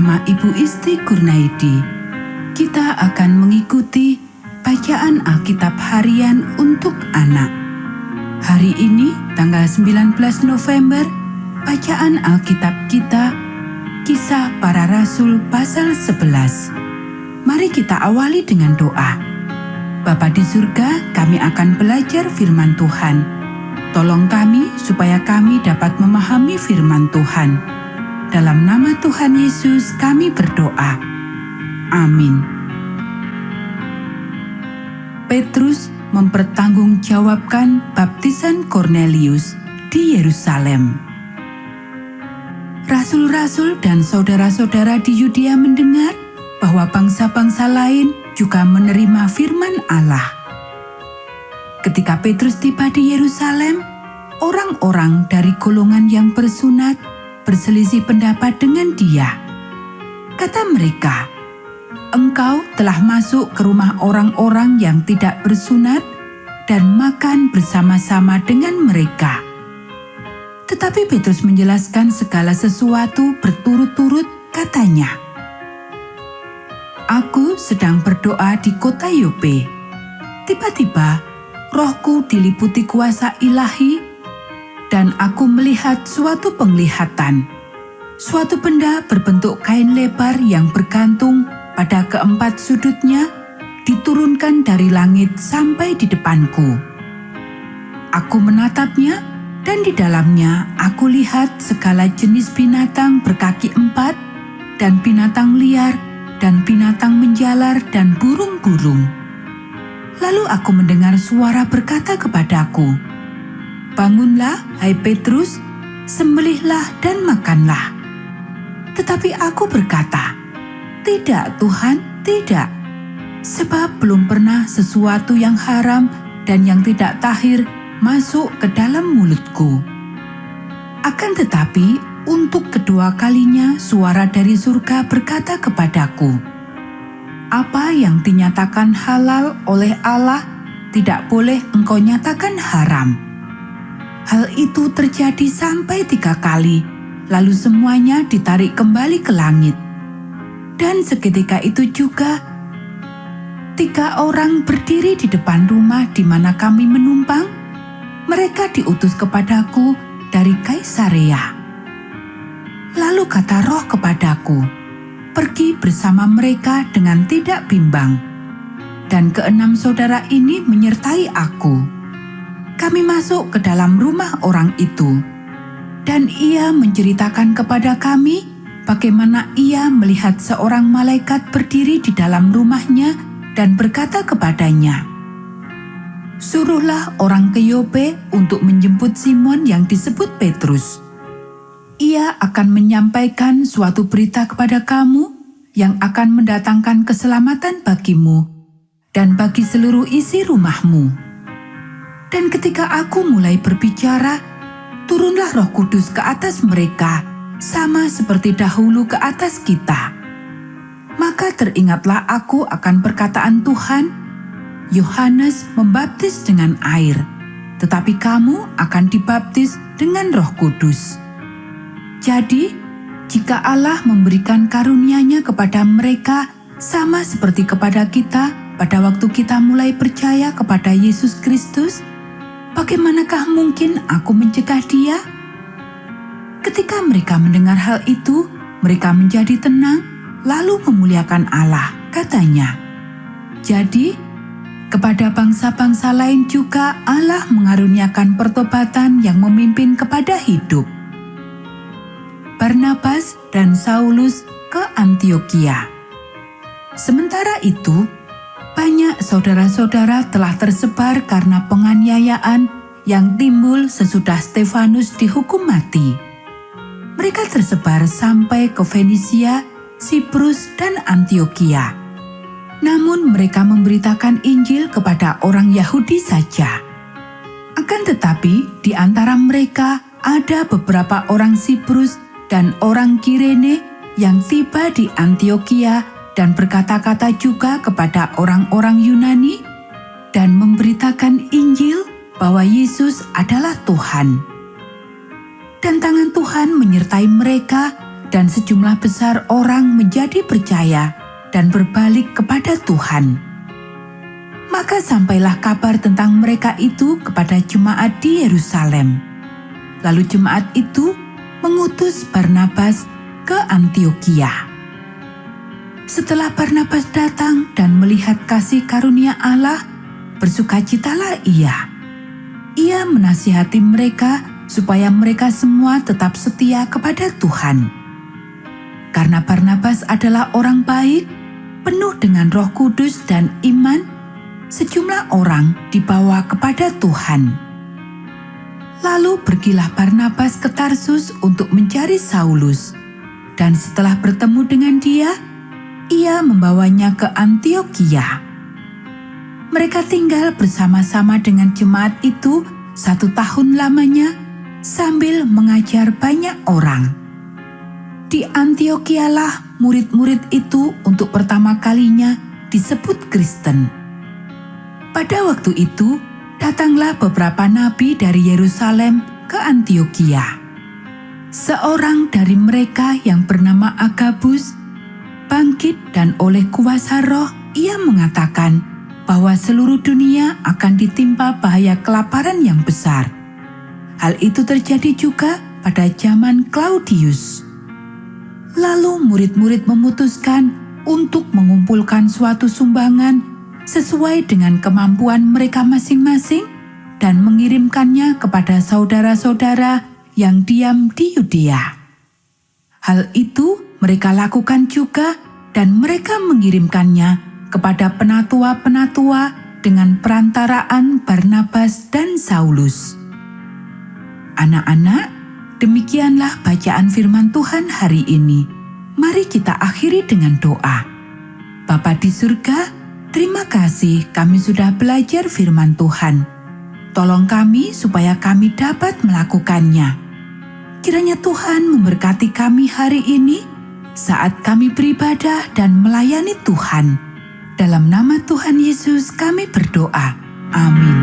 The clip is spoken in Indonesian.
bersama Ibu Isti Kurnaidi, kita akan mengikuti bacaan Alkitab harian untuk anak. Hari ini, tanggal 19 November, bacaan Alkitab kita, Kisah Para Rasul pasal 11. Mari kita awali dengan doa. Bapa di surga, kami akan belajar firman Tuhan. Tolong kami supaya kami dapat memahami firman Tuhan. Dalam nama Tuhan Yesus kami berdoa. Amin. Petrus mempertanggungjawabkan baptisan Kornelius di Yerusalem. Rasul-rasul dan saudara-saudara di Yudea mendengar bahwa bangsa-bangsa lain juga menerima firman Allah. Ketika Petrus tiba di Yerusalem, orang-orang dari golongan yang bersunat berselisih pendapat dengan dia. Kata mereka, "Engkau telah masuk ke rumah orang-orang yang tidak bersunat dan makan bersama-sama dengan mereka." Tetapi Petrus menjelaskan segala sesuatu berturut-turut, katanya, "Aku sedang berdoa di kota Yope. Tiba-tiba rohku diliputi kuasa ilahi dan aku melihat suatu penglihatan. Suatu benda berbentuk kain lebar yang bergantung pada keempat sudutnya diturunkan dari langit sampai di depanku. Aku menatapnya dan di dalamnya aku lihat segala jenis binatang berkaki empat dan binatang liar dan binatang menjalar dan burung-burung. Lalu aku mendengar suara berkata kepadaku, 'Bangunlah, hai Petrus, sembelihlah dan makanlah.' Tetapi aku berkata, 'Tidak, Tuhan, tidak. Sebab belum pernah sesuatu yang haram dan yang tidak tahir masuk ke dalam mulutku.' Akan tetapi, untuk kedua kalinya suara dari surga berkata kepadaku, 'Apa yang dinyatakan halal oleh Allah, tidak boleh engkau nyatakan haram.' Hal itu terjadi sampai 3 kali, lalu semuanya ditarik kembali ke langit. Dan seketika itu juga, 3 orang berdiri di depan rumah di mana kami menumpang. Mereka diutus kepadaku dari Kaisarea. Lalu kata Roh kepadaku, 'Pergi bersama mereka dengan tidak bimbang.' Dan 6 saudara ini menyertai aku. Kami masuk ke dalam rumah orang itu, dan ia menceritakan kepada kami bagaimana ia melihat seorang malaikat berdiri di dalam rumahnya dan berkata kepadanya, 'Suruhlah orang ke Yope untuk menjemput Simon yang disebut Petrus. Ia akan menyampaikan suatu berita kepada kamu yang akan mendatangkan keselamatan bagimu dan bagi seluruh isi rumahmu.' Dan ketika aku mulai berbicara, turunlah Roh Kudus ke atas mereka, sama seperti dahulu ke atas kita. Maka teringatlah aku akan perkataan Tuhan, Yohanes membaptis dengan air, tetapi kamu akan dibaptis dengan Roh Kudus. Jadi, jika Allah memberikan karunia-Nya kepada mereka sama seperti kepada kita pada waktu kita mulai percaya kepada Yesus Kristus, bagaimanakah mungkin aku mencegah dia?" Ketika mereka mendengar hal itu, mereka menjadi tenang, lalu memuliakan Allah. Katanya, "Jadi, kepada bangsa-bangsa lain juga Allah mengaruniakan pertobatan yang memimpin kepada hidup." Barnabas dan Saulus ke Antiokhia. Sementara itu, banyak saudara-saudara telah tersebar karena penganiayaan yang timbul sesudah Stefanus dihukum mati. Mereka tersebar sampai ke Fenisia, Siprus, dan Antiokhia. Namun mereka memberitakan Injil kepada orang Yahudi saja. Akan tetapi di antara mereka ada beberapa orang Siprus dan orang Kirene yang tiba di Antiokhia dan berkata-kata juga kepada orang-orang Yunani dan memberitakan Injil bahwa Yesus adalah Tuhan. Dan tangan Tuhan menyertai mereka dan sejumlah besar orang menjadi percaya dan berbalik kepada Tuhan. Maka sampailah kabar tentang mereka itu kepada jemaat di Yerusalem. Lalu jemaat itu mengutus Barnabas ke Antiokhia. Setelah Barnabas datang dan melihat kasih karunia Allah, bersukacitalah ia. Ia menasihati mereka supaya mereka semua tetap setia kepada Tuhan. Karena Barnabas adalah orang baik, penuh dengan Roh Kudus dan iman, sejumlah orang dibawa kepada Tuhan. Lalu pergilah Barnabas ke Tarsus untuk mencari Saulus, dan setelah bertemu dengan dia, ia membawanya ke Antiokhia. Mereka tinggal bersama-sama dengan jemaat itu 1 tahun lamanya, sambil mengajar banyak orang. Di Antiokhia-lah murid-murid itu untuk pertama kalinya disebut Kristen. Pada waktu itu, datanglah beberapa nabi dari Yerusalem ke Antiokhia. Seorang dari mereka yang bernama Agabus bangkit dan oleh kuasa Roh ia mengatakan bahwa seluruh dunia akan ditimpa bahaya kelaparan yang besar. Hal itu terjadi juga pada zaman Claudius. Lalu murid-murid memutuskan untuk mengumpulkan suatu sumbangan sesuai dengan kemampuan mereka masing-masing dan mengirimkannya kepada saudara-saudara yang diam di Yudea. Hal itu mereka lakukan juga dan mereka mengirimkannya kepada penatua-penatua dengan perantaraan Barnabas dan Saulus. Anak-anak, demikianlah bacaan firman Tuhan hari ini. Mari kita akhiri dengan doa. Bapa di surga, terima kasih kami sudah belajar firman Tuhan. Tolong kami supaya kami dapat melakukannya. Kiranya Tuhan memberkati kami hari ini saat kami beribadah dan melayani Tuhan. Dalam nama Tuhan Yesus kami berdoa. Amin.